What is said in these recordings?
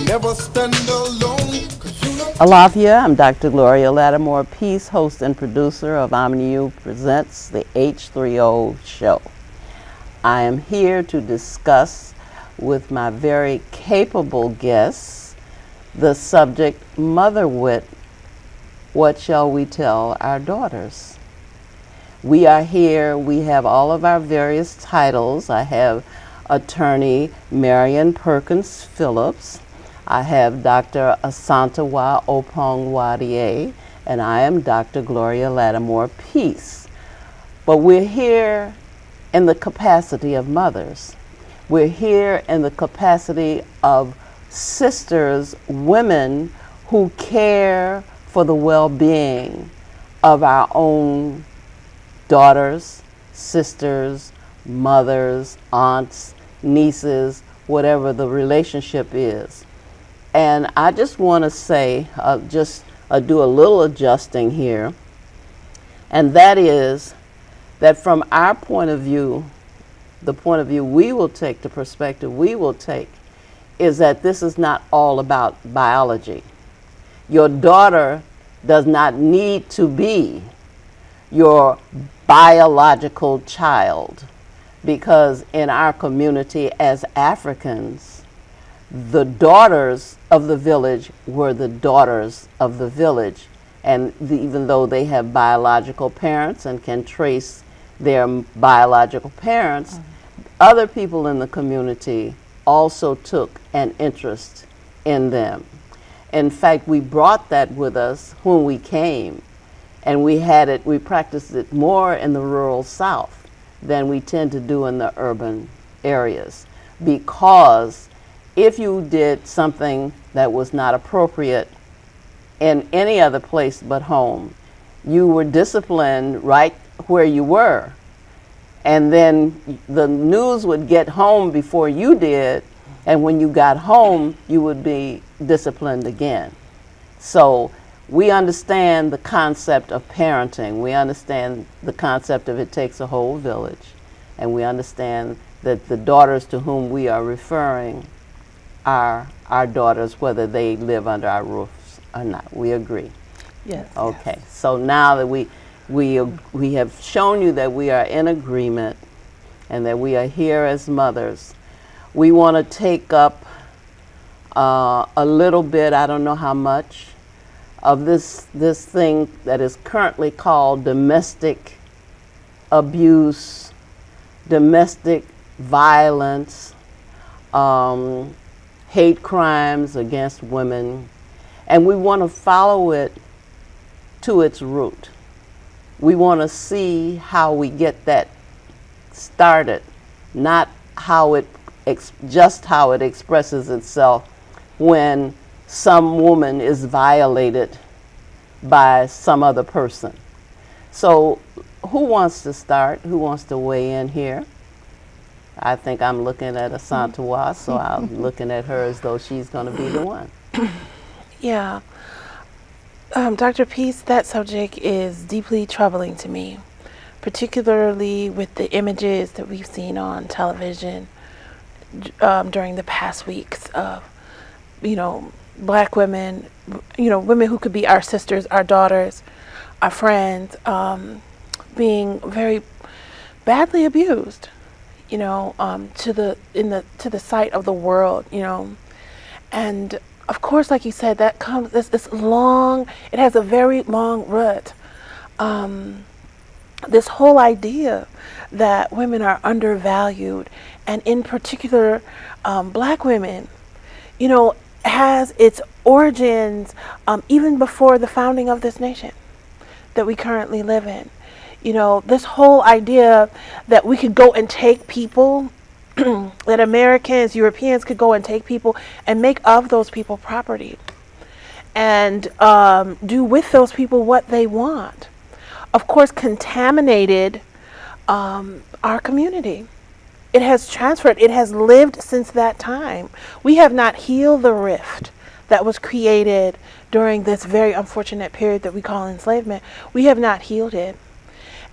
never stand alone. 'Cause you know Alafia, I'm Dr. Gloria Latimore-Peace, host and producer of OmniU Presents the H3o show. I am here to discuss with my very capable guests the subject motherhood. What shall we tell our daughters? We are here, we have all of our various titles. I have attorney Marian Perkins-Phillips. I have Dr. Asantewaa Oppong Wadie, and I am Dr. Gloria Latimore-Peace. But we're here in the capacity of mothers. We're here in the capacity of sisters, women who care for the well-being of our own daughters, sisters, mothers, aunts, nieces, whatever the relationship is. And I just want to say, do a little adjusting here, and that is that from our point of view, the point of view we will take, the perspective we will take, is that this is not all about biology. Your daughter does not need to be your biological child, because in our community as Africans, the daughters of the village were the daughters of the village, and even though they have biological parents and can trace their biological parents, other people in the community also took an interest in them. In fact, we brought that with us when we came, and we practiced it more in the rural South than we tend to do in the urban areas, because if you did something that was not appropriate in any other place but home, you were disciplined right where you were. And then the news would get home before you did, and when you got home, you would be disciplined again. So we understand the concept of parenting. We understand the concept of it takes a whole village. And we understand that the daughters to whom we are referring are our daughters, whether they live under our roofs or not. We agree? Yes. Okay. Yes. So now that we have shown you that we are in agreement and that we are here as mothers, we want to take up a little bit, I don't know how much, of this thing that is currently called domestic abuse, domestic violence, hate crimes against women, and we want to follow it to its root. We want to see how we get that started, not how it just how it expresses itself when some woman is violated by some other person. So who wants to start? Who wants to weigh in here? I think I'm looking at Asantewaa, so I'm looking at her as though she's going to be the one. Yeah. Dr. Peace, that subject is deeply troubling to me, particularly with the images that we've seen on television during the past weeks of, Black women, women who could be our sisters, our daughters, our friends, being very badly abused, to the sight of the world, and of course, like you said, that comes this long. It has a very long root. This whole idea that women are undervalued, and in particular, Black women, has its origins even before the founding of this nation that we currently live in. This whole idea that we could go and take people, that Americans, Europeans could go and take people and make of those people property and do with those people what they want, of course, contaminated our community. It has transferred. It has lived since that time. We have not healed the rift that was created during this very unfortunate period that we call enslavement. We have not healed it.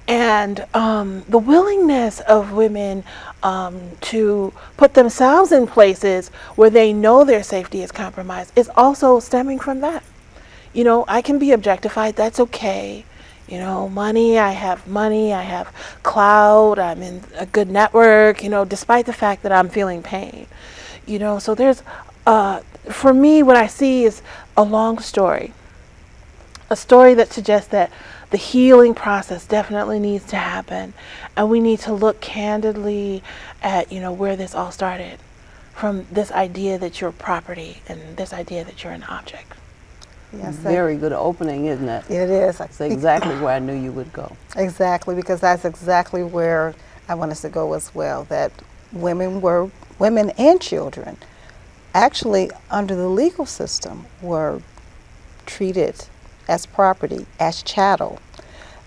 And the willingness of women to put themselves in places where they know their safety is compromised is also stemming from that. You know, I can be objectified, that's okay. You know, money, I have clout, I'm in a good network, you know, despite the fact that I'm feeling pain. You know, so there's, for me, what I see is a long story. A story that suggests that the healing process definitely needs to happen. And we need to look candidly at, you know, where this all started. From this idea that you're property and this idea that you're an object. Yes, Very good opening, isn't it? it is. That's exactly where I knew you would go. Exactly, because that's exactly where I want us to go as well, that women and children actually under the legal system were treated as property, as chattel.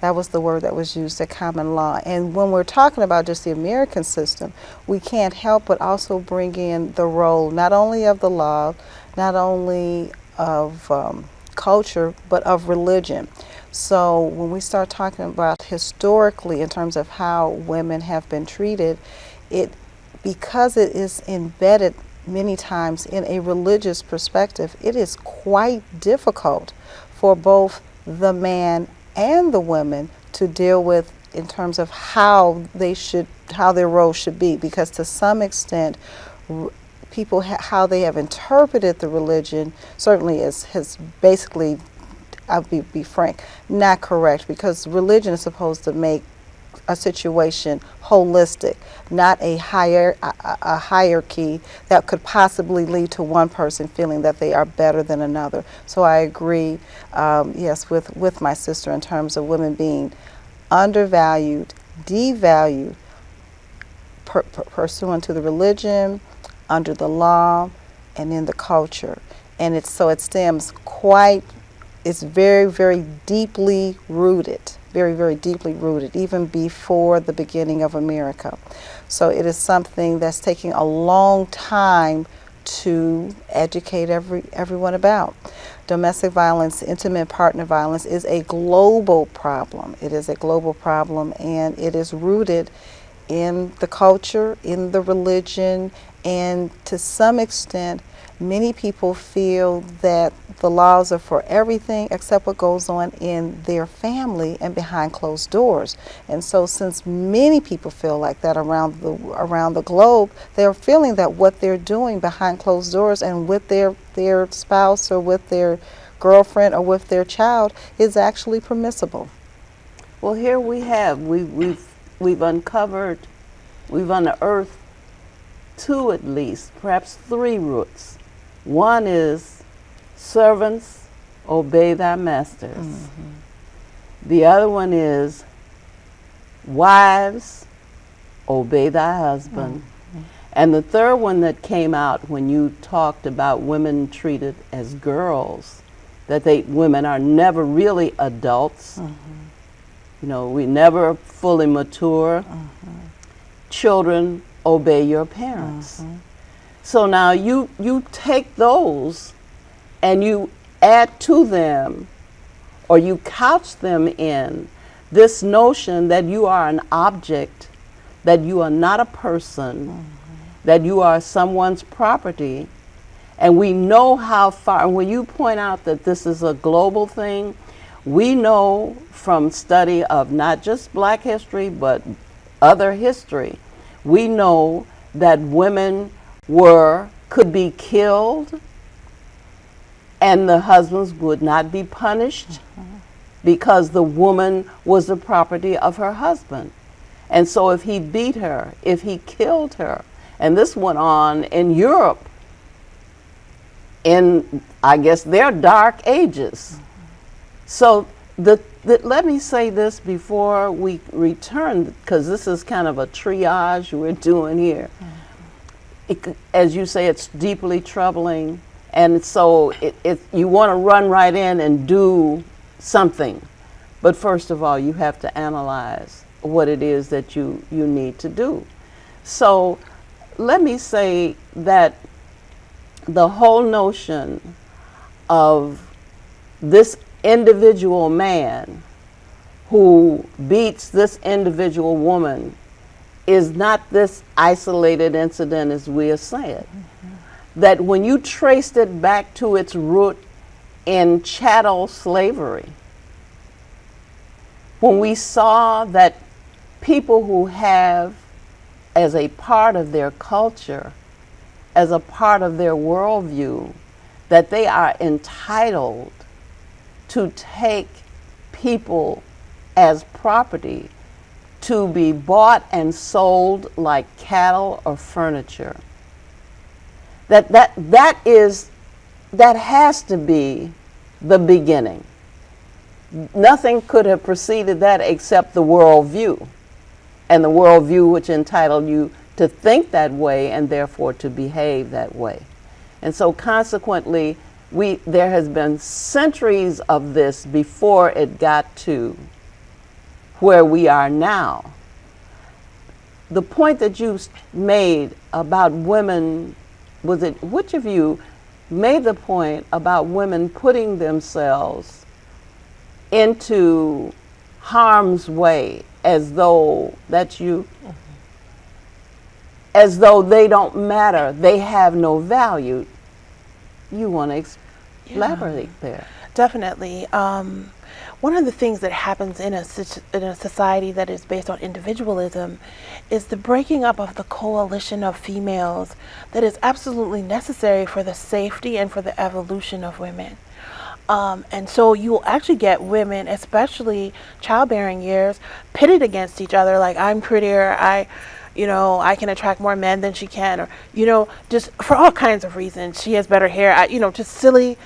That was the word that was used at common law. And when we're talking about just the American system, we can't help but also bring in the role not only of the law, not only of culture, but of religion. So when we start talking about historically in terms of how women have been treated, because it is embedded many times in a religious perspective, it is quite difficult for both the man and the women to deal with in terms of how their role should be, because to some extent people how they have interpreted the religion certainly has basically, I'll be frank, not correct, because religion is supposed to make a situation holistic, not a hierarchy that could possibly lead to one person feeling that they are better than another. So I agree, yes, with my sister in terms of women being undervalued, devalued, pursuant to the religion, under the law, and in the culture. And it stems it's very, very deeply rooted, very, very deeply rooted, even before the beginning of America. So it is something that's taking a long time to educate everyone about. Domestic violence, intimate partner violence is a global problem. It is a global problem, and it is rooted in the culture, in the religion, and to some extent, many people feel that the laws are for everything except what goes on in their family and behind closed doors. And so since many people feel like that around the globe, they're feeling that what they're doing behind closed doors and with their spouse or with their girlfriend or with their child is actually permissible. Well, here we have, we've unearthed two at least, perhaps three roots. One is servants, obey thy masters. Mm-hmm. The other one is wives, obey thy husband. Mm-hmm. And the third one that came out when you talked about women treated as girls, that women are never really adults. Mm-hmm. You know, we never fully mature. Mm-hmm. Children, obey your parents. Mm-hmm. So now you take those and you add to them, or you couch them in this notion that you are an object, that you are not a person, mm-hmm. that you are someone's property. And we know how far, and when you point out that this is a global thing, we know from study of not just Black history, but other history, we know that women could be killed and the husbands would not be punished, mm-hmm. because the woman was the property of her husband. And so if he beat her, if he killed her, and this went on in Europe in, I guess, their dark ages. Mm-hmm. So let me say this before we return, because this is kind of a triage we're doing here. Mm-hmm. As you say, it's deeply troubling, and so you want to run right in and do something. But first of all, you have to analyze what it is that you need to do. So let me say that the whole notion of this individual man who beats this individual woman is not this isolated incident as we are saying. That when you traced it back to its root in chattel slavery, when we saw that people who have as a part of their culture, as a part of their worldview, that they are entitled to take people as property to be bought and sold like cattle or furniture. That has to be the beginning. Nothing could have preceded that except the worldview, and the worldview which entitled you to think that way and therefore to behave that way. And so consequently, there has been centuries of this before it got to where we are now. The point that you made about women, which of you made the point about women putting themselves into harm's way as though that's you? Mm-hmm. As though they don't matter, they have no value. You want to elaborate there? Definitely. One of the things that happens in a society that is based on individualism is the breaking up of the coalition of females that is absolutely necessary for the safety and for the evolution of women. And so you will actually get women, especially childbearing years, pitted against each other, like I'm prettier, I can attract more men than she can, or, just for all kinds of reasons. She has better hair, just silly,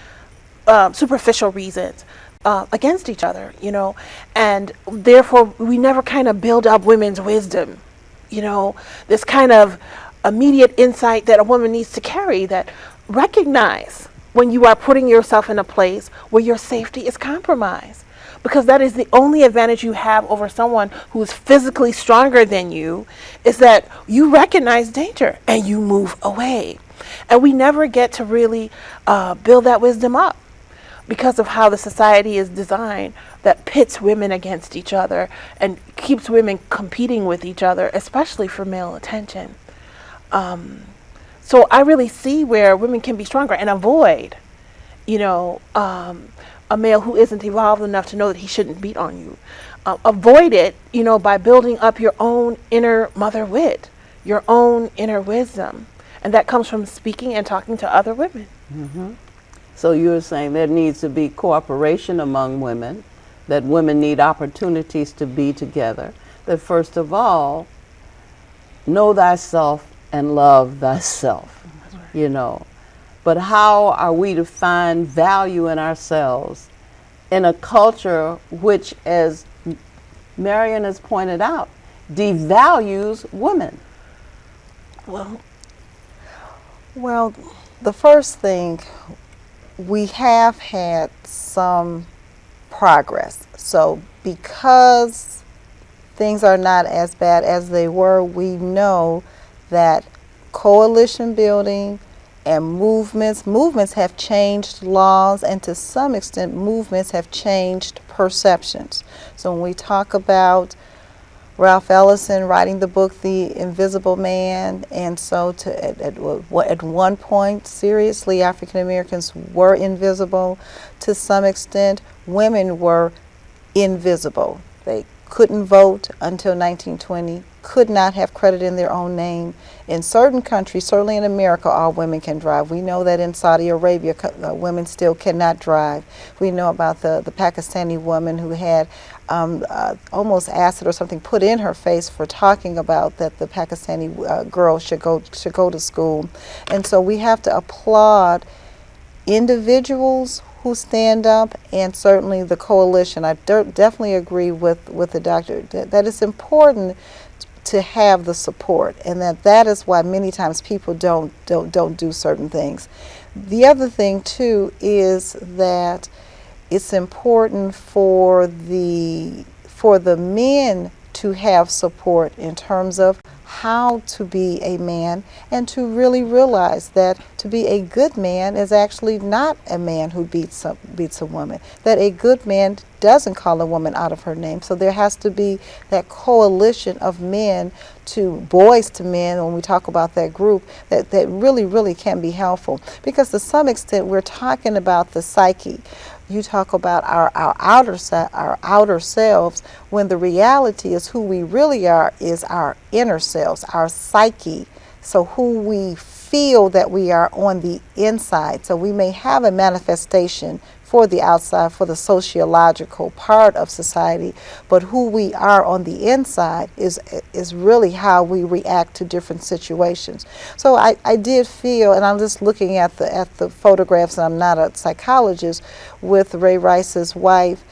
superficial reasons against each other, and therefore we never kind of build up women's wisdom, this kind of immediate insight that a woman needs to carry, that recognize when you are putting yourself in a place where your safety is compromised. Because that is the only advantage you have over someone who is physically stronger than you, is that you recognize danger and you move away. And we never get to really build that wisdom up because of how the society is designed, that pits women against each other and keeps women competing with each other, especially for male attention. So I really see where women can be stronger and avoid, a male who isn't evolved enough to know that he shouldn't beat on you. Avoid it, by building up your own inner mother wit, your own inner wisdom. And that comes from speaking and talking to other women. Mm-hmm. So you're saying there needs to be cooperation among women, that women need opportunities to be together, that first of all, know thyself and love thyself, But how are we to find value in ourselves in a culture which, as Marian has pointed out, devalues women? Well, the first thing, we have had some progress. So because things are not as bad as they were, we know that coalition building and movements have changed laws, and to some extent movements have changed perceptions. So when we talk about Ralph Ellison writing the book The Invisible Man, and so at one point, seriously, African Americans were invisible. To some extent, women were invisible. They couldn't vote until 1920, could not have credit in their own name. In certain countries, certainly in America, all women can drive. We know that in Saudi Arabia, women still cannot drive. We know about the Pakistani woman who had almost acid or something put in her face for talking about that the Pakistani girl should go to school. And so we have to applaud individuals who stand up, and certainly the coalition. I definitely agree with the doctor that it's important to have the support, and that is why many times people don't do certain things. The other thing too is that it's important for the men to have support in terms of how to be a man, and to really realize that to be a good man is actually not a man who beats a woman, that a good man doesn't call a woman out of her name. So there has to be that coalition of men to boys to men, when we talk about that group, that really can be helpful, because to some extent we're talking about the psyche. You talk about our outer selves, when the reality is who we really are is our inner selves, our psyche. So who we feel that we are on the inside. So we may have a manifestation for the outside, for the sociological part of society, but who we are on the inside is really how we react to different situations. So I did feel, and I'm just looking at the photographs, and I'm not a psychologist, with Ray Rice's wife.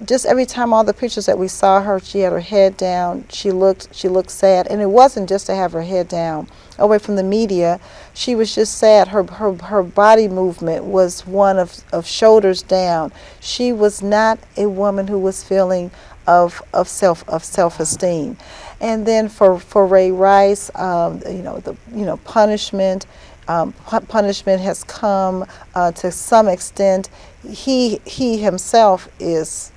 Just every time, all the pictures that we saw her, she had her head down. She looked sad, and it wasn't just to have her head down away from the media. She was just sad. Her body movement was one of shoulders down. She was not a woman who was feeling of self-esteem. And then for Ray Rice, punishment has come to some extent. He himself is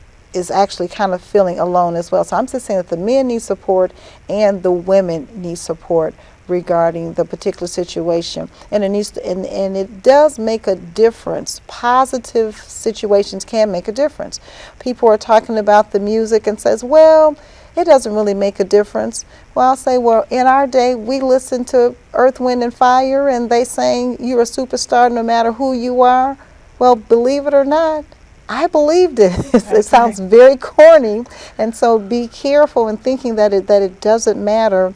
actually kind of feeling alone as well. So I'm just saying that the men need support and the women need support regarding the particular situation, and it needs to, and it does make a difference. Positive situations can make a difference. People are talking about the music and says, well, it doesn't really make a difference. Well, I'll say, well, in our day, we listen to Earth, Wind, and Fire, and they saying you're a superstar no matter who you are. Well, believe it or not, I believed it. It sounds very corny, and so be careful in thinking that it doesn't matter.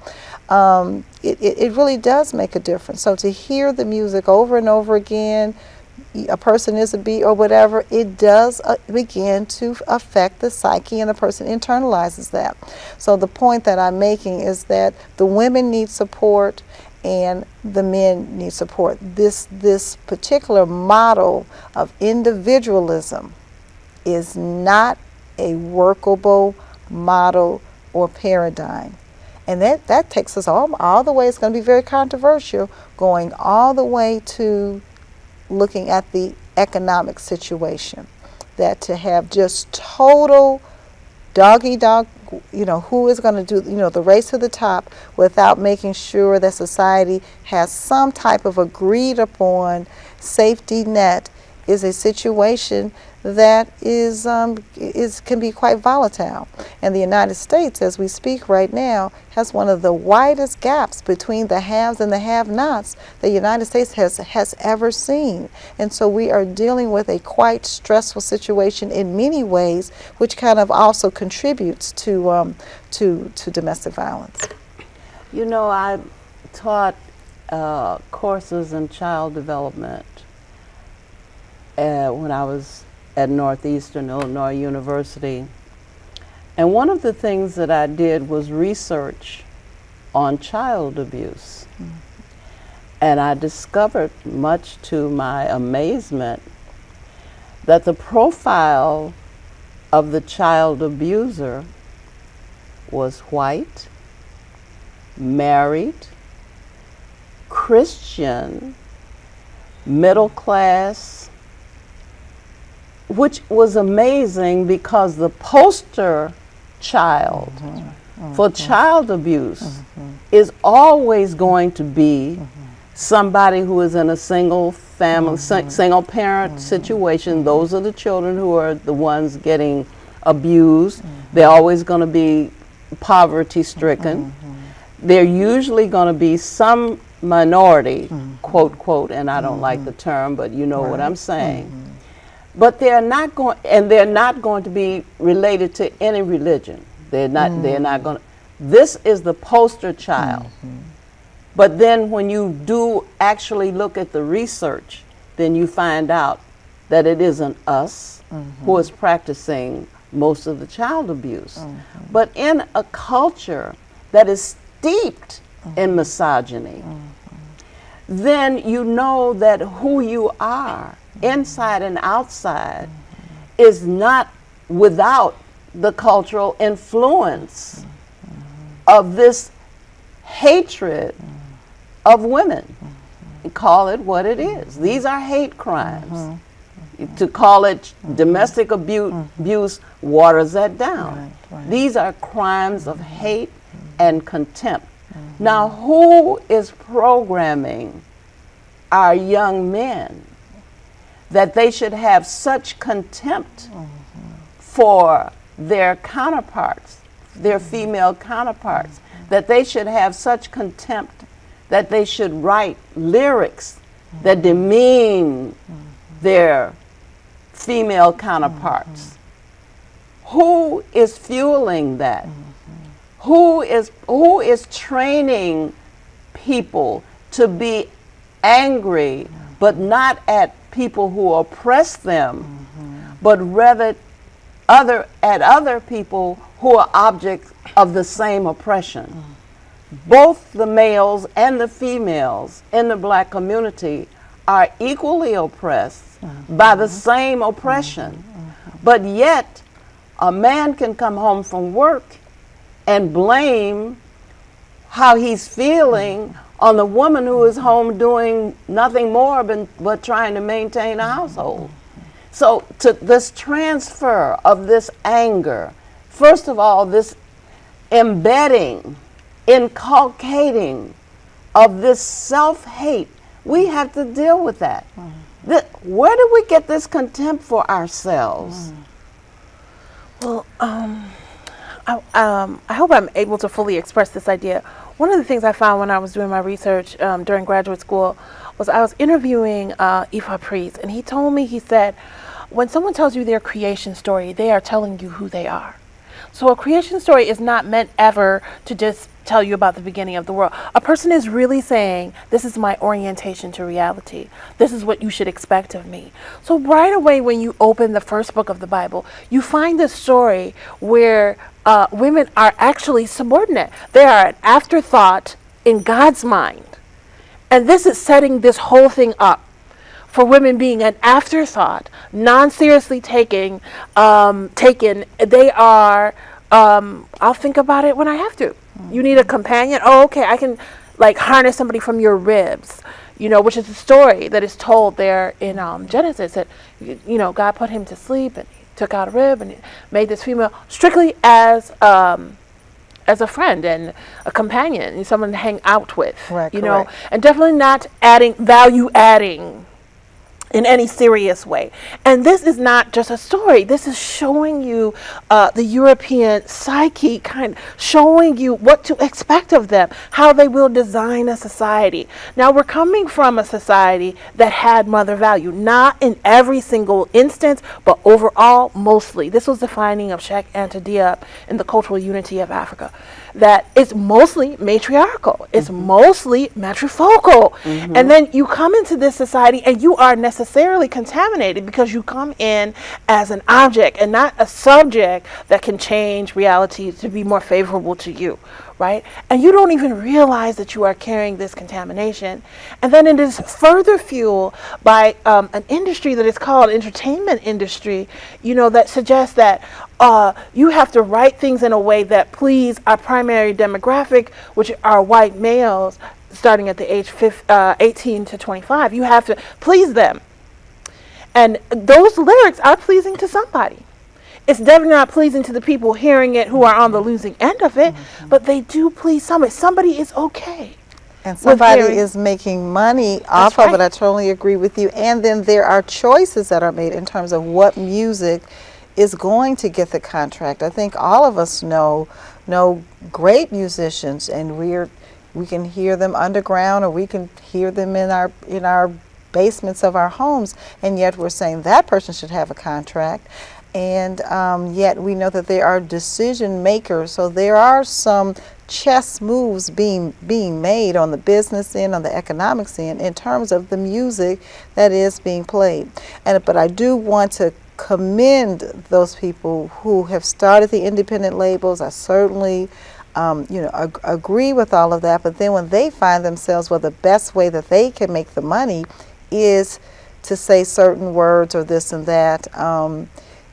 It really does make a difference. So to hear the music over and over again, a person is a beat or whatever, it does begin to affect the psyche, and the person internalizes that. So the point that I'm making is that the women need support and the men need support. This particular model of individualism is not a workable model or paradigm. And that takes us all the way. It's going to be very controversial, going all the way to looking at the economic situation. That to have just total dog-eat-dog, who is going to do, the race to the top, without making sure that society has some type of agreed upon safety net, is a situation that can be quite volatile. And the United States, as we speak right now, has one of the widest gaps between the haves and the have-nots the United States has ever seen. And so we are dealing with a quite stressful situation in many ways, which kind of also contributes to domestic violence. I taught courses in child development when I was at Northeastern Illinois University. And one of the things that I did was research on child abuse. Mm-hmm. And I discovered, much to my amazement, that the profile of the child abuser was white, married, Christian, middle class, which was amazing because the poster child for child abuse is always going to be somebody who is in a single family, single parent situation. Those are the children who are the ones getting abused. They're always going to be poverty stricken. They're usually going to be some minority, quote, and I don't like the term, but you know what I'm saying. But they're not going to be related to any religion. They're not going to. This is the poster child. But then when you do actually look at the research, then you find out that it isn't us who is practicing most of the child abuse. But in a culture that is steeped in misogyny, then you know that who you are, inside and outside, is not without the cultural influence of this hatred of women. Call it what it is. These are hate crimes. To call it domestic abuse waters that down. These are crimes of hate and contempt. Now, who is programming our young men that they should have such contempt for their counterparts, their female counterparts, that they should have such contempt that they should write lyrics that demean their female counterparts? Who is fueling that? Who is training people to be angry, but not at people who oppress them, but rather at other people who are objects of the same oppression? Both the males and the females in the black community are equally oppressed by the same oppression. But yet, a man can come home from work and blame how he's feeling on the woman who is home doing nothing more but trying to maintain a household. So to this transfer of this anger, first of all, this embedding, inculcating of this self-hate, we have to deal with that. Where do we get this contempt for ourselves? Well, I hope I'm able to fully express this idea. One of the things I found when I was doing my research during graduate school was I was interviewing H3o, and he told me, he said, when someone tells you their creation story, they are telling you who they are. So a creation story is not meant ever to just tell you about the beginning of the world. A person is really saying, this is my orientation to reality. This is what you should expect of me. So right away when you open the first book of the Bible, you find this story where women are actually subordinate. They are an afterthought in God's mind. And this is setting this whole thing up for women being an afterthought, non-seriously taken. They are, I'll think about it when I have to. You need a companion? Oh, okay, I can like harness somebody from your ribs, which is a story that is told there in Genesis, that, God put him to sleep and he took out a rib and made this female strictly as a friend and a companion and someone to hang out with, Right, and definitely not value adding in any serious way. And this is not just a story. This is showing you the European psyche, showing you what to expect of them, how they will design a society. Now, we're coming from a society that had mother value, not in every single instance, but overall, mostly. This was the finding of Sheikh Anta Diop in the Cultural Unity of Africa, that it's mostly matriarchal, it's mostly matrifocal. And then you come into this society and you are necessarily contaminated because you come in as an object and not a subject that can change reality to be more favorable to you, right? And you don't even realize that you are carrying this contamination. And then it is further fueled by an industry that is called entertainment industry, that suggests that you have to write things in a way that please our primary demographic, which are white males starting at the age 18 to 25. You have to please them. And those lyrics are pleasing to somebody. It's definitely not pleasing to the people hearing it who are on the losing end of it, but they do please somebody. Somebody is okay. And somebody is making money off of it. I totally agree with you. And then there are choices that are made in terms of what music is going to get the contract. I think all of us know great musicians, and we can hear them underground, or we can hear them in our basements of our homes, and yet we're saying that person should have a contract. And yet we know that there are decision makers. So there are some chess moves being made on the business end, on the economics end, in terms of the music that is being played. But I do want to commend those people who have started the independent labels. I certainly agree with all of that. But then when they find themselves, the best way that they can make the money is to say certain words or this and that,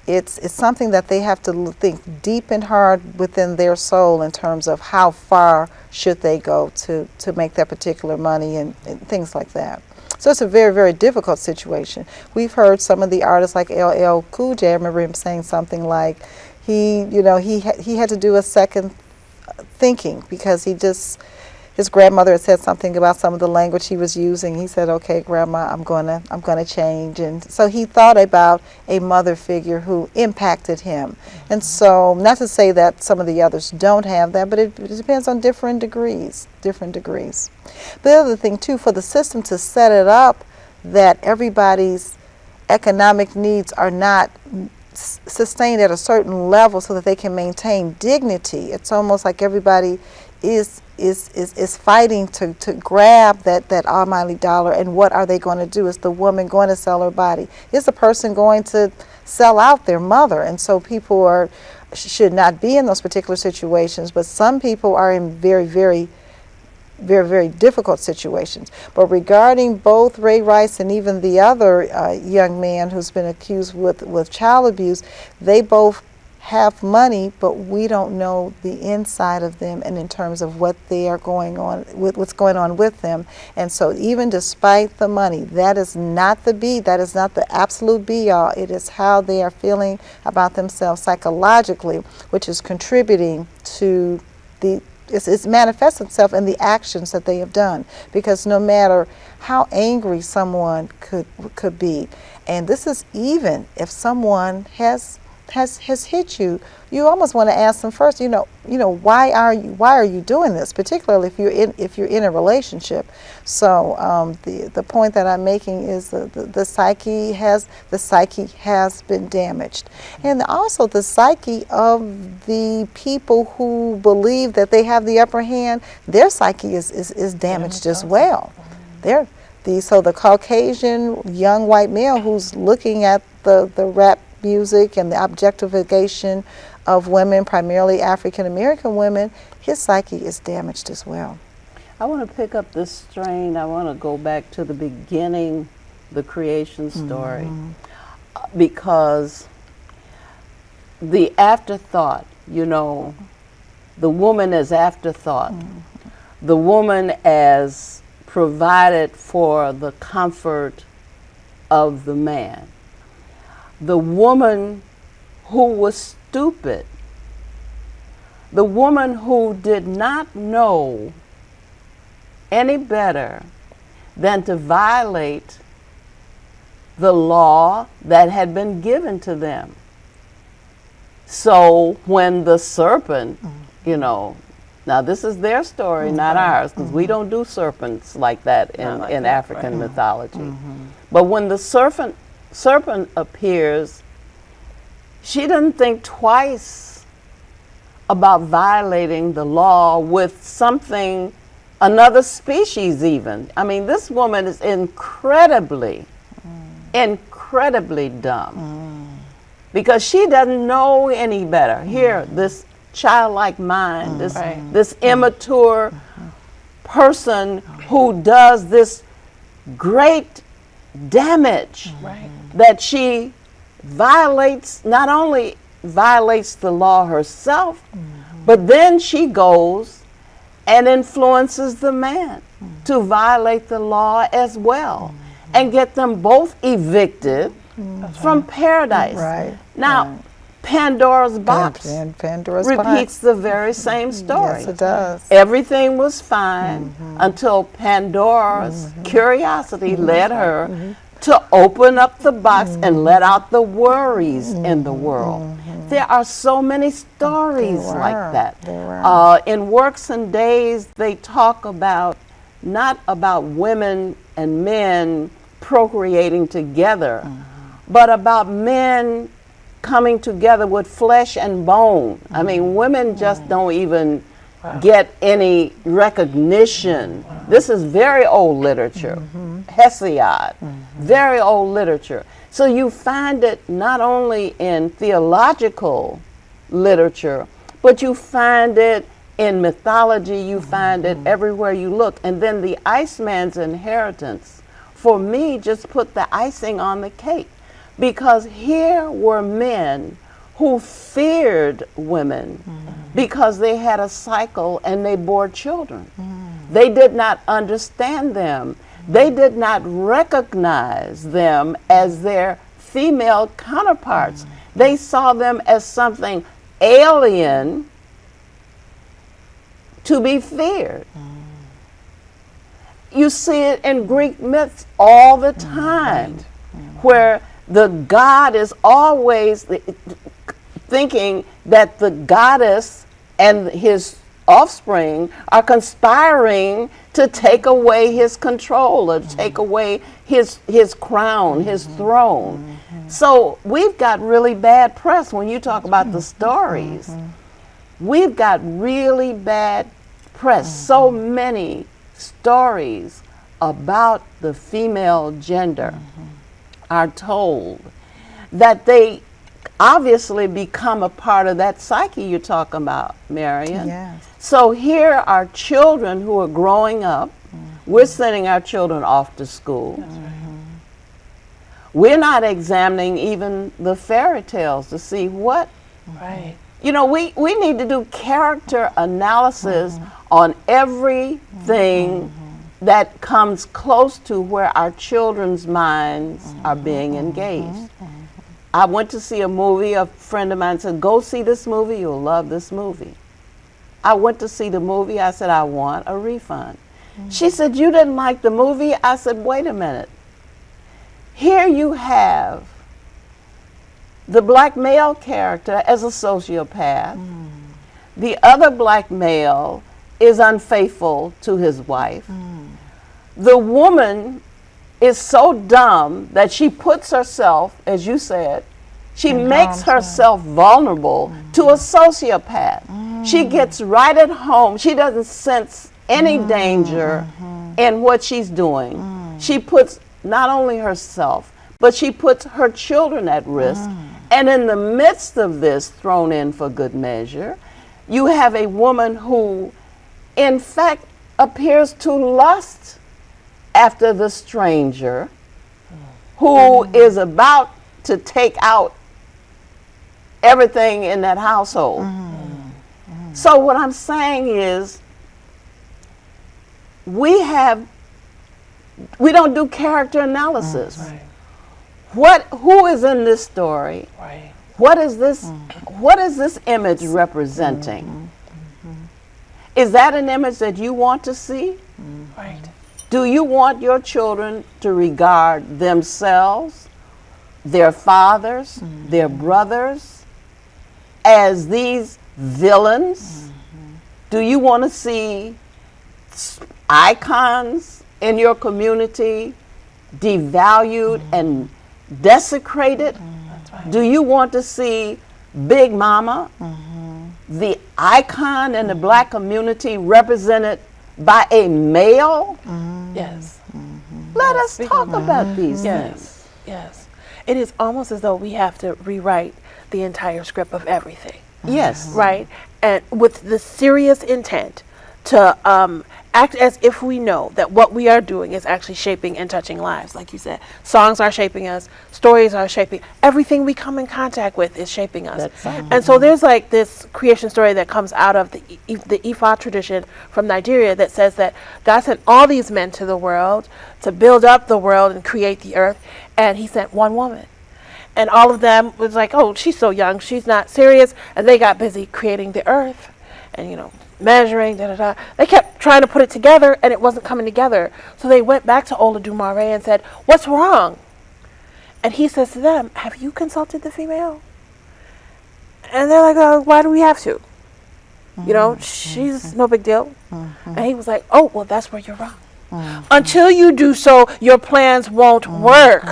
it's something that they have to think deep and hard within their soul in terms of how far should they go to make that particular money and things like that. So it's a very, very difficult situation. We've heard some of the artists like LL Cool J. I remember him saying something like he had to do a second thinking because his grandmother had said something about some of the language he was using. He said, "Okay, Grandma, I'm gonna change." And so he thought about a mother figure who impacted him. And so, not to say that some of the others don't have that, but it depends on different degrees. The other thing too, for the system to set it up that everybody's economic needs are not sustained at a certain level so that they can maintain dignity. It's almost like everybody is fighting to grab that almighty dollar, and what are they going to do? Is the woman going to sell her body? Is the person going to sell out their mother? And so people should not be in those particular situations, but some people are in very, very, very, very difficult situations. But regarding both Ray Rice and even the other young man who's been accused with child abuse, they both have money, but we don't know the inside of them and in terms of what they are going on with, what's going on with them. And so even despite the money, that is not the absolute be all. It is how they are feeling about themselves psychologically, which is contributing to it manifests itself in the actions that they have done. Because no matter how angry someone could be, and this is even if someone has hit you, you almost want to ask them first, why are you doing this, particularly if you're in a relationship. So the point that I'm making is the psyche has been damaged, and also the psyche of the people who believe that they have the upper hand, their psyche is damaged as well. So the Caucasian young white male who's looking at the rap music and the objectification of women, primarily African American women, his psyche is damaged as well. I want to pick up this strain. I want to go back to the beginning, the creation story, because the afterthought, the woman as afterthought, the woman as provided for the comfort of the man. The woman who was stupid, the woman who did not know any better than to violate the law that had been given to them. So when the serpent, now this is their story, not ours, because we don't do serpents like that in African mythology. But when the serpent appears, she doesn't think twice about violating the law with another species even. I mean, this woman is incredibly dumb because she doesn't know any better. Here, this childlike mind, this immature person who does this great damage that she not only violates the law herself, but then she goes and influences the man to violate the law as well and get them both evicted from paradise. Now, Pandora's box repeats the very same story. Yes, it does. Everything was fine until Pandora's curiosity led her to open up the box and let out the worries in the world. There are so many stories like that. In Works and Days, they talk about not about women and men procreating together, but about men coming together with flesh and bone. I mean, women just don't even get any recognition. This is very old literature, Hesiod, very old literature. So you find it not only in theological literature, but you find it in mythology, you find it everywhere you look. And then the Iceman's inheritance, for me, just put the icing on the cake. because here were men who feared women because they had a cycle and they bore children. They did not understand them. They did not recognize them as their female counterparts. They saw them as something alien to be feared. You see it in Greek myths all the time, where the god is always thinking that the goddess and his offspring are conspiring to take away his control or take away his crown, his throne. So we've got really bad press when you talk about the stories. We've got really bad press. So many stories about the female gender are told that they obviously become a part of that psyche you're talking about, Marian. Yes. So here are children who are growing up. We're sending our children off to school. We're not examining even the fairy tales to see what. Right. You know, we need to do character analysis on everything that comes close to where our children's minds are being engaged. I went to see a movie. A friend of mine said, go see this movie. You'll love this movie. I went to see the movie. I said, I want a refund. She said, you didn't like the movie? I said, wait a minute. Here you have the black male character as a sociopath. The other black male is unfaithful to his wife. The woman is so dumb that she puts herself, as you said, she makes herself vulnerable to a sociopath. She gets right at home. She doesn't sense any danger in what she's doing. She puts not only herself, but she puts her children at risk. And in the midst of this, thrown in for good measure, you have a woman who, in fact, appears to lust after the stranger who is about to take out everything in that household. So what I'm saying is we don't do character analysis. Who is in this story? What is this image representing? Is that an image that you want to see? Right. Do you want your children to regard themselves, their fathers, their brothers, as these villains? Do you want to see icons in your community devalued and desecrated? Do you want to see Big Mama, the icon in the black community, represented by a male? Yes. Let us talk about these things. Yes. It is almost as though we have to rewrite the entire script of everything. Yes. Right? And with the serious intent to act as if we know that what we are doing is actually shaping and touching lives. Like you said, songs are shaping us, stories are shaping, everything we come in contact with is shaping us. That's right. And so there's like this creation story that comes out of the Ifa tradition from Nigeria that says that God sent all these men to the world to build up the world and create the earth, and he sent one woman. And all of them was like, oh, she's so young, she's not serious, and they got busy creating the earth and, you know, measuring, They kept trying to put it together, and it wasn't coming together. So they went back to Olodumare and said, what's wrong? And he says to them, have you consulted the female? And they're like, oh, why do we have to? You know, she's no big deal. And he was like, oh, well, that's where you're wrong. Until you do so, your plans won't work.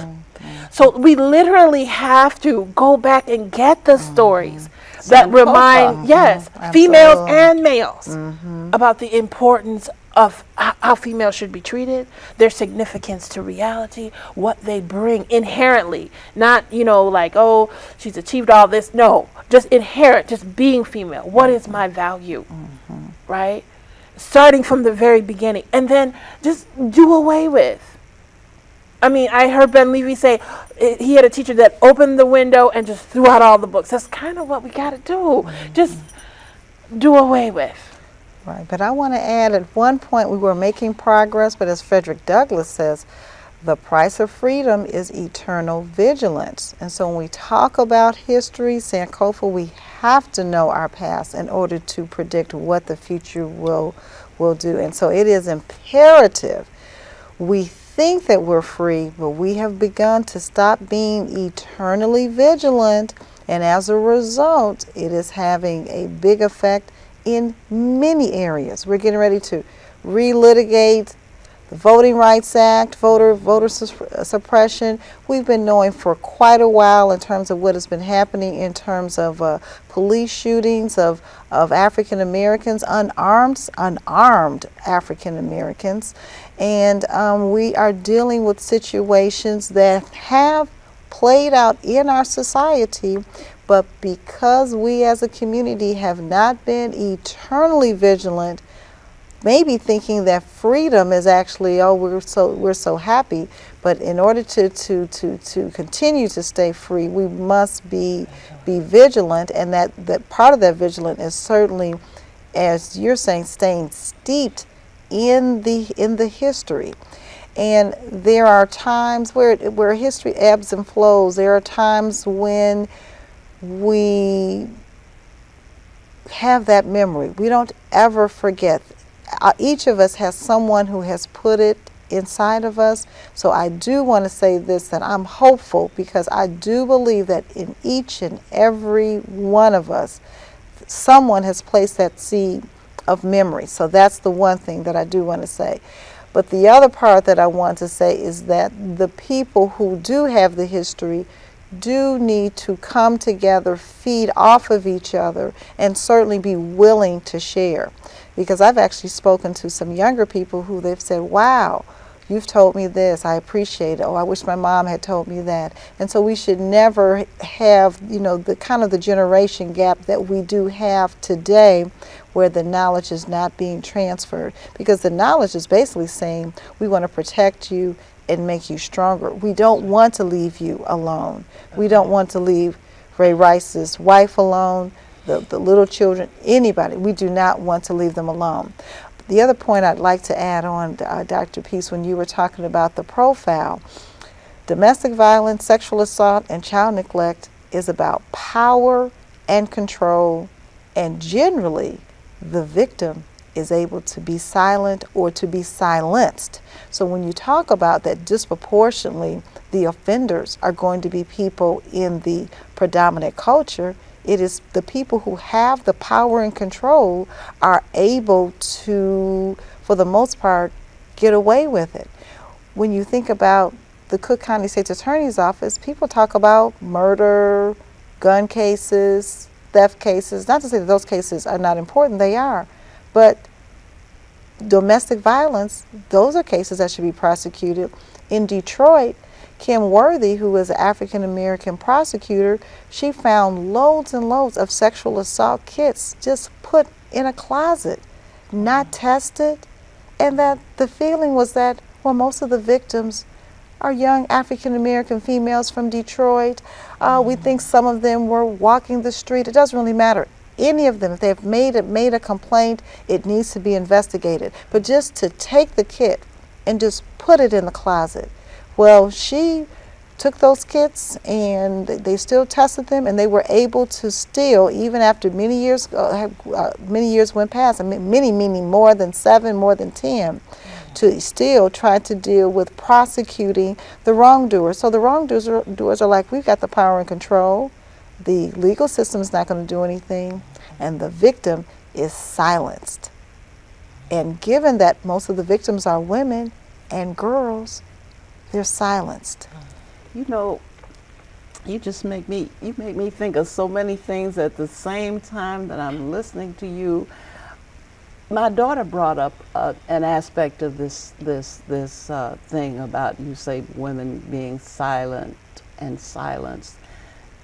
So we literally have to go back and get the stories that remind, females and males about the importance of how females should be treated, their significance to reality, what they bring inherently. Not, you know, like, oh, she's achieved all this. No, just inherent, just being female. What is my value, right? Starting from the very beginning. And then just do away with I mean, I heard Ben Levy say he had a teacher that opened the window and just threw out all the books. That's kind of what we got to do. Just do away with. Right, but I want to add, at one point we were making progress, but as Frederick Douglass says, the price of freedom is eternal vigilance. And so when we talk about history, Sankofa, we have to know our past in order to predict what the future will do. And so it is imperative. We think that we're free, but we have begun to stop being eternally vigilant, and as a result, it is having a big effect in many areas. We're getting ready to relitigate the Voting Rights Act, voter suppression. We've been knowing for quite a while in terms of what has been happening in terms of police shootings of African Americans, unarmed African Americans, and we are dealing with situations that have played out in our society, but because we as a community have not been eternally vigilant, maybe thinking that freedom is actually, oh, we're so happy, but in order to continue to stay free, we must be vigilant, and that part of that vigilance is certainly, as you're saying, staying steeped in the history. And there are times where history ebbs and flows. There are times when we have that memory. We don't ever forget. Each of us has someone who has put it inside of us. So I do want to say this, that I'm hopeful, because I do believe that in each and every one of us, someone has placed that seed of memory. So that's the one thing that I do want to say. But the other part that I want to say is that the people who do have the history do need to come together, feed off of each other, and certainly be willing to share. Because I've actually spoken to some younger people who they've said, wow, you've told me this, I appreciate it. Oh, I wish my mom had told me that. And so we should never have, the kind of the generation gap that we do have today, where the knowledge is not being transferred. Because the knowledge is basically saying, we want to protect you and make you stronger. We don't want to leave you alone. We don't want to leave Ray Rice's wife alone, the little children, anybody. We do not want to leave them alone. The other point I'd like to add on, Dr. Peace, when you were talking about the profile, domestic violence, sexual assault, and child neglect is about power and control, and generally the victim is able to be silent or to be silenced. So when you talk about that, disproportionately the offenders are going to be people in the predominant culture, it is the people who have the power and control are able to, for the most part, get away with it. When you think about the Cook County State's Attorney's Office, people talk about murder, gun cases, theft cases. Not to say that those cases are not important, they are. But domestic violence, those are cases that should be prosecuted. In Detroit, Kim Worthy, who is an African American prosecutor, she found loads and loads of sexual assault kits just put in a closet, not tested, and that the feeling was that, well, most of the victims are young African American females from Detroit. We think some of them were walking the street. It doesn't really matter. Any of them, if they've made a complaint, it needs to be investigated. But just to take the kit and just put it in the closet, well, she took those kits and they still tested them, and they were able to still, even after many years went past, many meaning more than 7, more than 10, to still try to deal with prosecuting the wrongdoers. So the wrongdoers are like, we've got the power and control. The legal system is not going to do anything, and the victim is silenced. And given that most of the victims are women and girls, they're silenced. You just make me think of so many things at the same time that I'm listening to you. My daughter brought up an aspect of this thing about, you say, women being silent and silenced.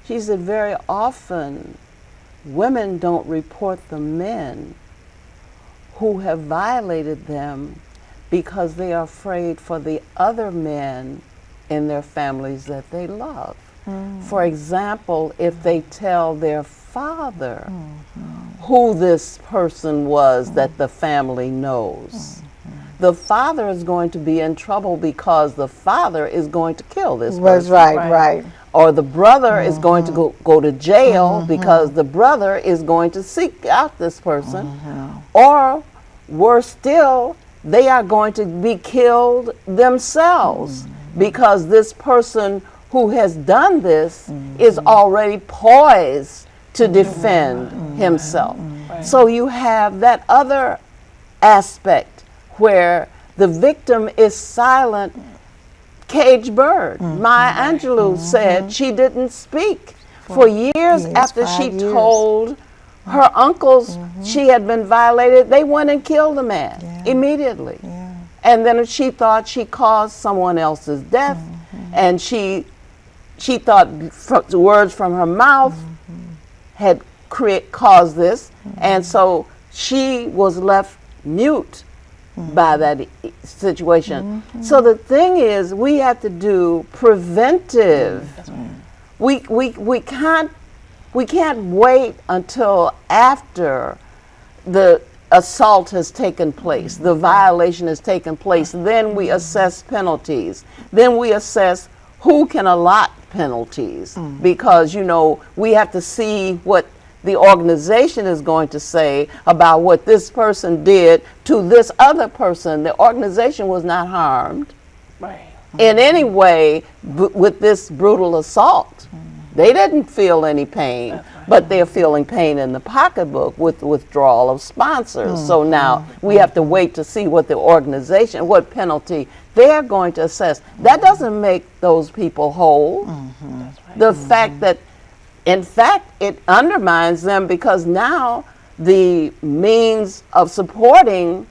She said very often women don't report the men who have violated them because they are afraid for the other men in their families that they love. For example, if they tell their father who this person was that the family knows, the father is going to be in trouble because the father is going to kill this person. Right. Or the brother is going to go to jail because the brother is going to seek out this person. Or worse still, they are going to be killed themselves because this person who has done this is already poised to defend himself. So you have that other aspect where the victim is silent, caged bird. Maya Angelou said she didn't speak for years after she told her uncles she had been violated. They went and killed the man immediately. And then she thought she caused someone else's death, and she thought words from her mouth had caused this, and so she was left mute by that situation. So the thing is, we have to do preventive. We can't wait until after the assault has taken place, the violation has taken place. Then we assess penalties. Then we assess who can allot penalties, because we have to see what the organization is going to say about what this person did to this other person. The organization was not harmed in any way with this brutal assault. They didn't feel any pain, but they're feeling pain in the pocketbook with withdrawal of sponsors. So now we have to wait to see what the organization, what penalty they're going to assess. That doesn't make those people whole. The fact that, in fact, it undermines them, because now the means of supporting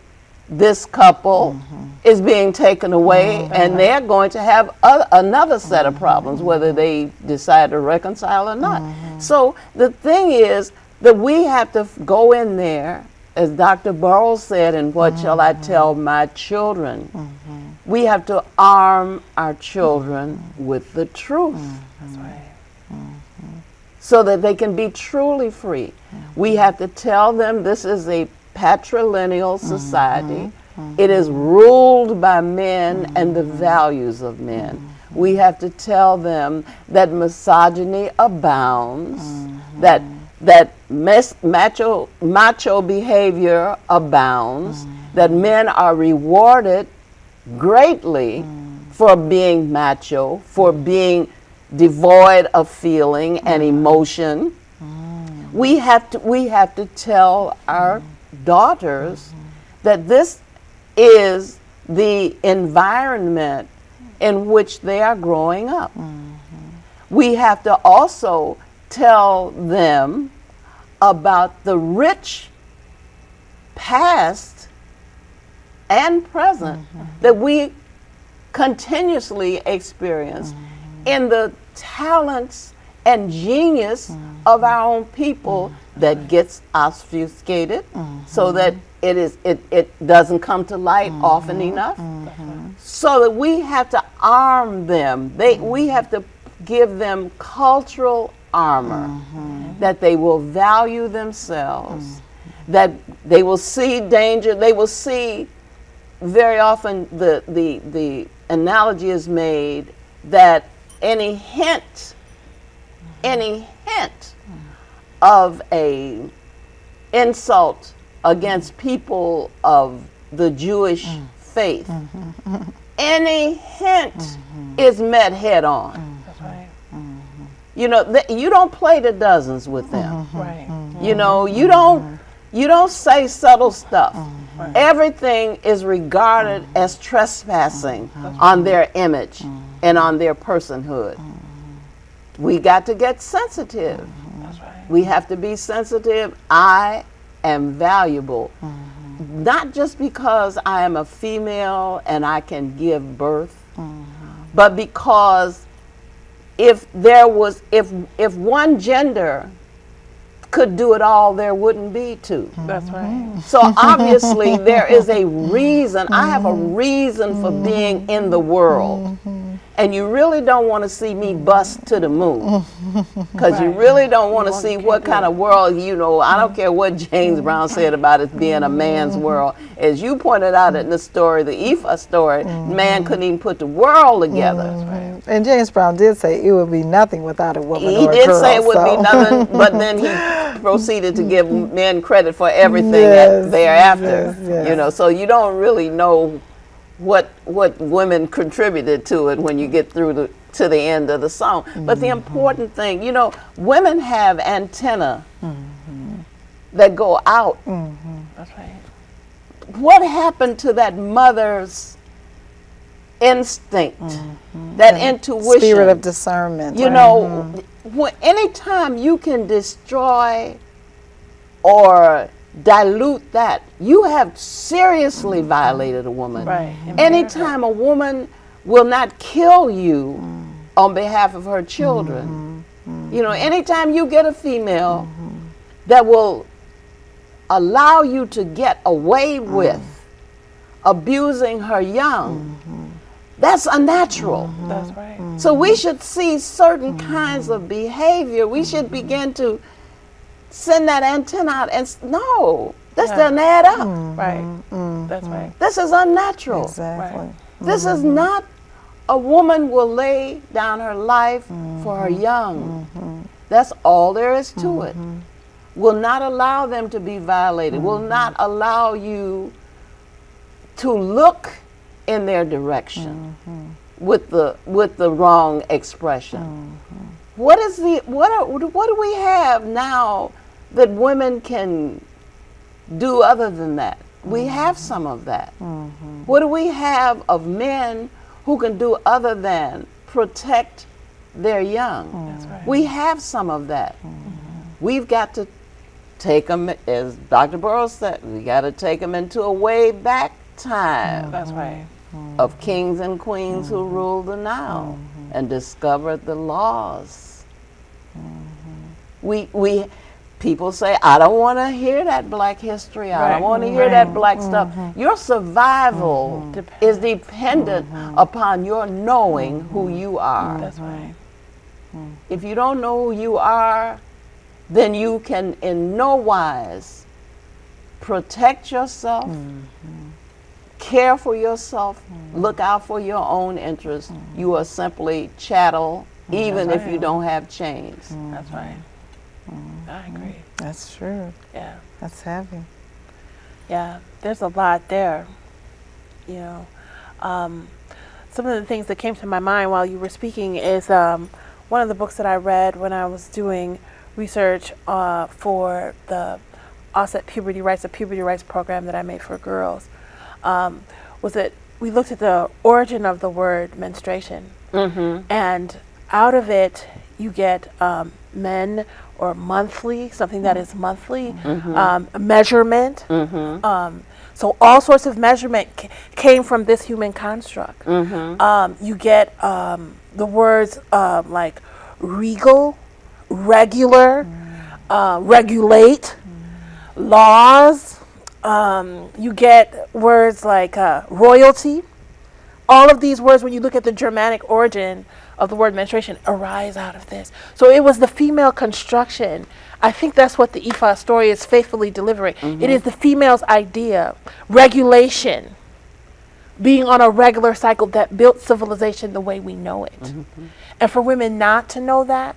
this couple is being taken away, and they're going to have another set of problems, whether they decide to reconcile or not. So the thing is that we have to go in there, as Dr. Burroughs said, and what shall I tell my children? We have to arm our children with the truth. So that they can be truly free. We have to tell them this is a patrilineal society. It is ruled by men and the values of men. We have to tell them that misogyny abounds, that macho behavior abounds, that men are rewarded greatly for being macho, for being devoid of feeling and emotion. We have to tell our daughters that this is the environment in which they are growing up. We have to also tell them about the rich past and present that we continuously experience in the talents and genius of our own people that gets obfuscated so that it doesn't come to light often enough. So that we have to arm them. We have to give them cultural armor, that they will value themselves, that they will see danger. They will see, very often the analogy is made that any hint of a insult against people of the Jewish faith, any hint is met head on. That's right. You don't play the dozens with them. Right. You don't say subtle stuff. Everything is regarded as trespassing on their image and on their personhood. We got to get sensitive. That's right. We have to be sensitive. I am valuable, not just because I am a female and I can give birth, but because if one gender could do it all, there wouldn't be two. That's right. So obviously there is a reason. I have a reason for being in the world. and you really don't want to see me bust to the moon, because you really don't want to see what kind of world, you know, I don't care what James Brown said about it being a man's world. As you pointed out in the story, the Ifa story, man couldn't even put the world together. And James Brown did say it would be nothing without a woman He or a did girl, say it would so. be nothing, but then he proceeded to give men credit for everything Yes, thereafter. yes. You know, so you don't really know what women contributed to it when you get through to the end of the song. But the important thing, you know, women have antenna that go out. That's right. What happened to that mother's instinct, that intuition? Spirit of discernment. You know, anytime you can destroy or dilute that, you have seriously violated a woman. Right. Anytime a woman will not kill you on behalf of her children, you know, anytime you get a female that will allow you to get away with abusing her young, that's unnatural. That's right. So we should see certain kinds of behavior. We should begin to send that antenna out and no, this doesn't add up. Right. That's right. This is unnatural. Exactly. Right. This is not, a woman will lay down her life for her young. That's all there is to it. Will not allow them to be violated, will not allow you to look in their direction with the wrong expression. What do we have now that women can do other than that? We have some of that. What do we have of men who can do other than protect their young? That's right. We have some of that. We've got to take them, as Dr. Burroughs said, we got to take them into a way back time That's right. of kings and queens who ruled the Nile and discovered the laws. People say, I don't want to hear that black history. I don't want to hear that black stuff. Your survival is dependent upon your knowing who you are. That's right. If you don't know who you are, then you can in no wise protect yourself, care for yourself, look out for your own interests. You are simply chattel, even if you don't have chains. That's right. I agree. That's true. Yeah. That's heavy. Yeah. There's a lot there. You know, some of the things that came to my mind while you were speaking is one of the books that I read when I was doing research for the OSET Puberty Rights, a puberty rights program that I made for girls, was that we looked at the origin of the word menstruation. And out of it, you get men or monthly, something that is monthly, measurement. So all sorts of measurement came from this human construct. You get the words like regal, regular, regulate, laws. You get words like royalty. All of these words, when you look at the Germanic origin of the word menstruation, arise out of this. So it was the female construction. I think that's what the Ifa story is faithfully delivering. It is the female's idea, regulation, being on a regular cycle that built civilization the way we know it. And for women not to know that,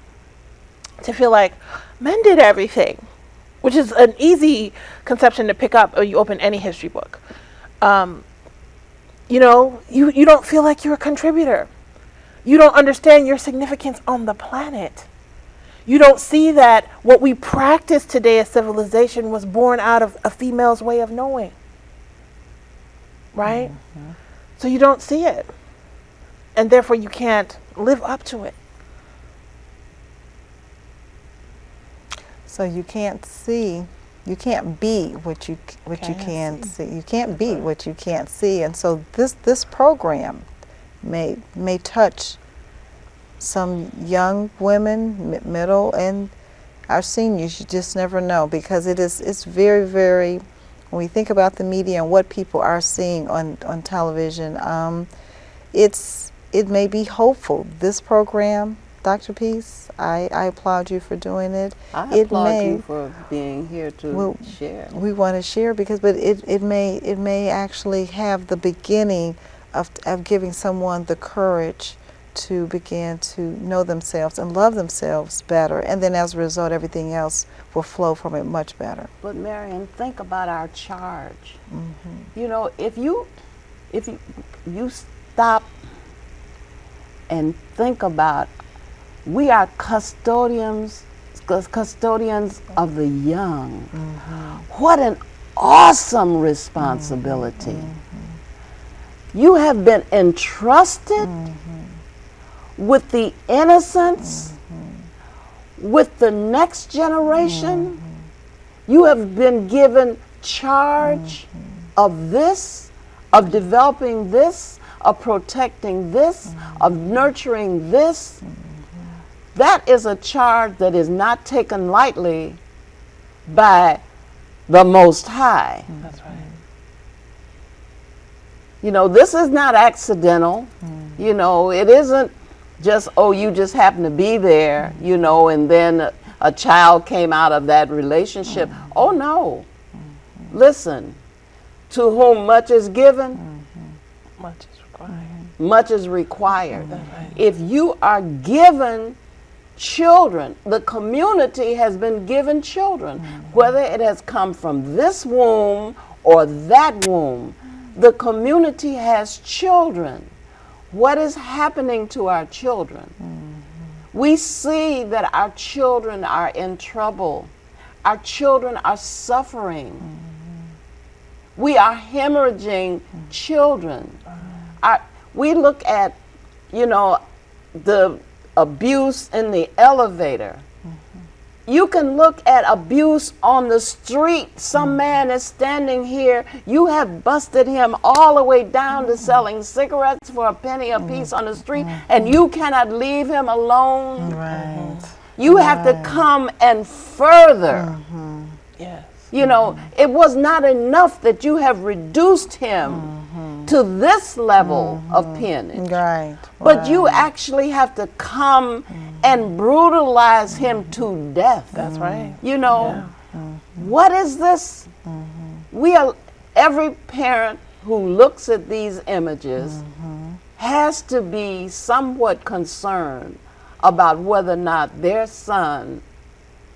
to feel like men did everything, which is an easy conception to pick up when you open any history book. You know, you don't feel like you're a contributor. You don't understand your significance on the planet. You don't see that what we practice today as civilization was born out of a female's way of knowing. Right? So you don't see it. And therefore you can't live up to it. So you can't see, you can't be what you can't see. You can't be what you can't see. And so this program may touch some young women, middle, and our seniors. You just never know, because it's very, very, when we think about the media and what people are seeing on television, it's it may be hopeful. This program, Dr. Peace, I applaud you for doing it. I applaud you for being here to share. We want to share but it may actually have the beginning of giving someone the courage to begin to know themselves and love themselves better, and then as a result everything else will flow from it much better. But Marian, think about our charge. You know, if you stop and think about, we are custodians of the young. What an awesome responsibility. You have been entrusted with the innocence, with the next generation. You have been given charge of this, of developing this, of protecting this, of nurturing this. That is a charge that is not taken lightly by the Most High. That's right. You know, this is not accidental. You know, it isn't just, oh, you just happen to be there, you know, and then a child came out of that relationship. Oh, no. Listen, to whom much is given, Much is required. much is required. That's right. If you are given children, the community has been given children, whether it has come from this womb or that womb, the community has children. What is happening to our children? We see that our children are in trouble. Our children are suffering. We are hemorrhaging children. We look at, you know, the abuse in the elevator. You can look at abuse on the street. Some man is standing here. You have busted him all the way down to selling cigarettes for a penny a piece on the street, and you cannot leave him alone. Right. You have to come and further. Yes. You know, it was not enough that you have reduced him to this level of peonage. Right. But you actually have to come and brutalize him to death. That's right. You know, what is this? We are, every parent who looks at these images has to be somewhat concerned about whether or not their son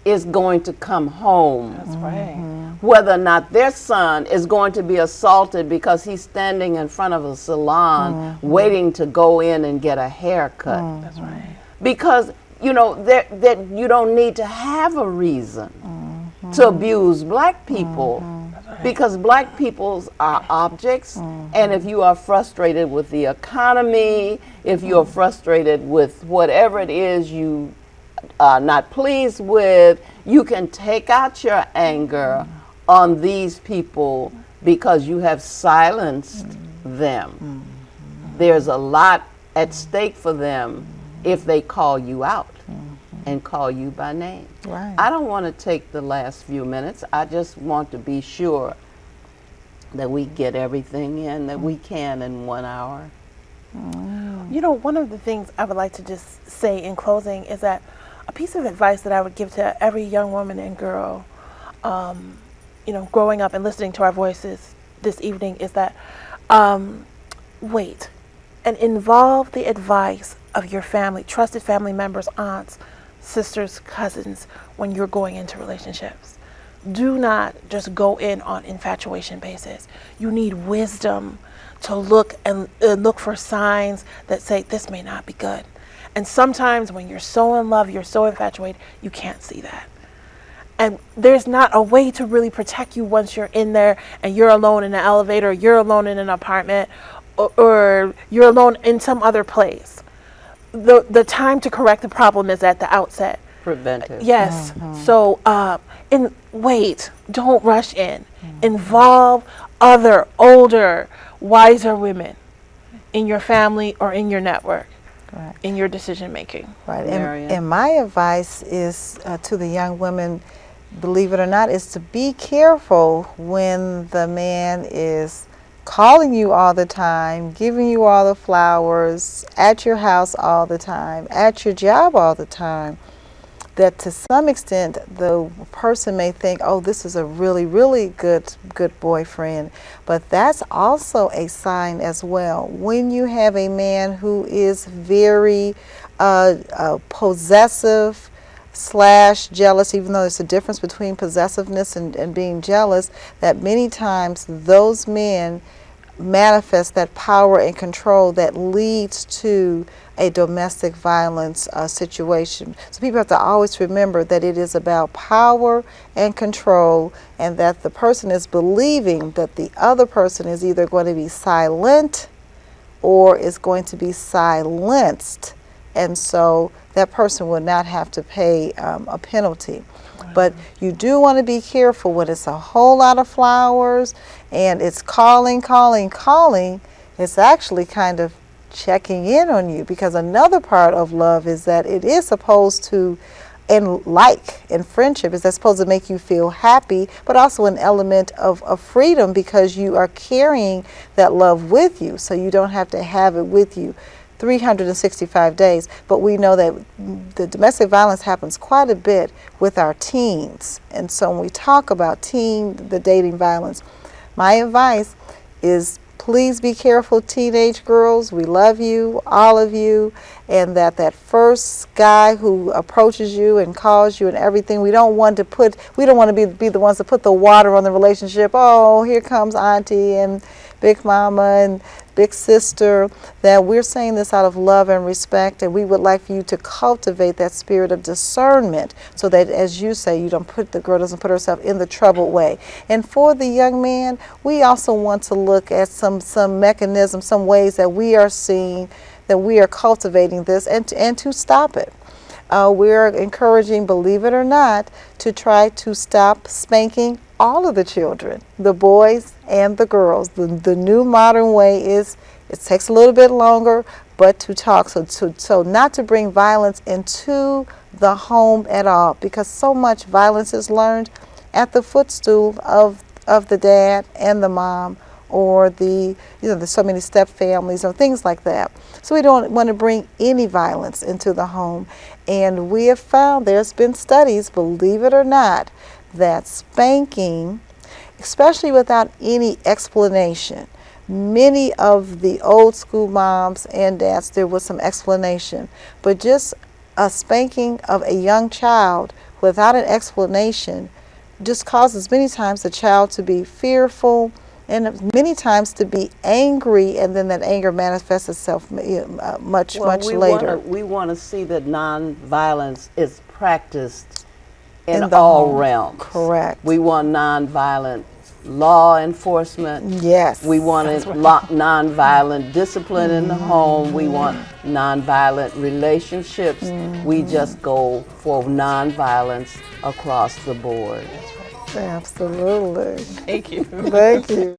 is going to come home. That's right. Whether or not their son is going to be assaulted because he's standing in front of a salon waiting to go in and get a haircut. That's right. Because, you know, that you don't need to have a reason to abuse black people, because black peoples are objects, and if you are frustrated with the economy, if you are frustrated with whatever it is you are not pleased with, you can take out your anger on these people because you have silenced them. There's a lot at stake for them if they call you out and call you by name. Right. I don't want to take the last few minutes. I just want to be sure that we get everything in that we can in 1 hour. You know, one of the things I would like to just say in closing is that a piece of advice that I would give to every young woman and girl, you know, growing up and listening to our voices this evening is that wait and involve the advice of your family, trusted family members, aunts, sisters, cousins, when you're going into relationships. Do not just go in on infatuation basis. You need wisdom to look and look for signs that say this may not be good. And sometimes when you're so in love, you're so infatuated, you can't see that. And there's not a way to really protect you once you're in there and you're alone in an elevator, or you're alone in an apartment, or you're alone in some other place. The time to correct the problem is at the outset. Preventive. Yes. So, wait, don't rush in. Involve other, older, wiser women in your family or in your network. Right. In your decision making. Right. Marian. And my advice is to the young women, believe it or not, is to be careful when the man is calling you all the time, giving you all the flowers, at your house all the time, at your job all the time, that to some extent the person may think, oh, this is a really, really good boyfriend. But that's also a sign as well. When you have a man who is very possessive / jealous, even though there's a difference between possessiveness and being jealous, that many times those men manifest that power and control that leads to a domestic violence situation. So people have to always remember that it is about power and control, and that the person is believing that the other person is either going to be silent or is going to be silenced, and so that person will not have to pay a penalty. But you do want to be careful when it's a whole lot of flowers and it's calling. It's actually kind of checking in on you, because another part of love is that it is supposed to, and friendship, is that's supposed to make you feel happy, but also an element of freedom, because you are carrying that love with you, so you don't have to have it with you 365 days. But we know that the domestic violence happens quite a bit with our teens. And so when we talk about the dating violence, my advice is, please be careful, teenage girls. We love you, all of you. And that first guy who approaches you and calls you and everything, we don't want to be the ones to put the water on the relationship. Oh, here comes auntie and big mama and big sister. That we're saying this out of love and respect, and we would like for you to cultivate that spirit of discernment, so that, as you say, the girl doesn't put herself in the troubled way. And for the young man, we also want to look at some mechanisms, some ways that we are seeing that we are cultivating this, and to stop it. We're encouraging, believe it or not, to try to stop spanking all of the children, the boys and the girls. The new modern way is, it takes a little bit longer, but to talk, so not to bring violence into the home at all, because so much violence is learned at the footstool of the dad and the mom, or there's so many step families or things like that. So we don't want to bring any violence into the home. And we have found, there's been studies, believe it or not, that spanking, especially without any explanation, many of the old school moms and dads, there was some explanation, but just a spanking of a young child without an explanation just causes many times the child to be fearful, and many times to be angry, and then that anger manifests itself much later. We want to see that nonviolence is practiced in the all home. realms. Correct. We want nonviolent law enforcement. Yes. We want nonviolent discipline in the home. We want nonviolent relationships. We just go for nonviolence across the board. Absolutely. Thank you. Thank you.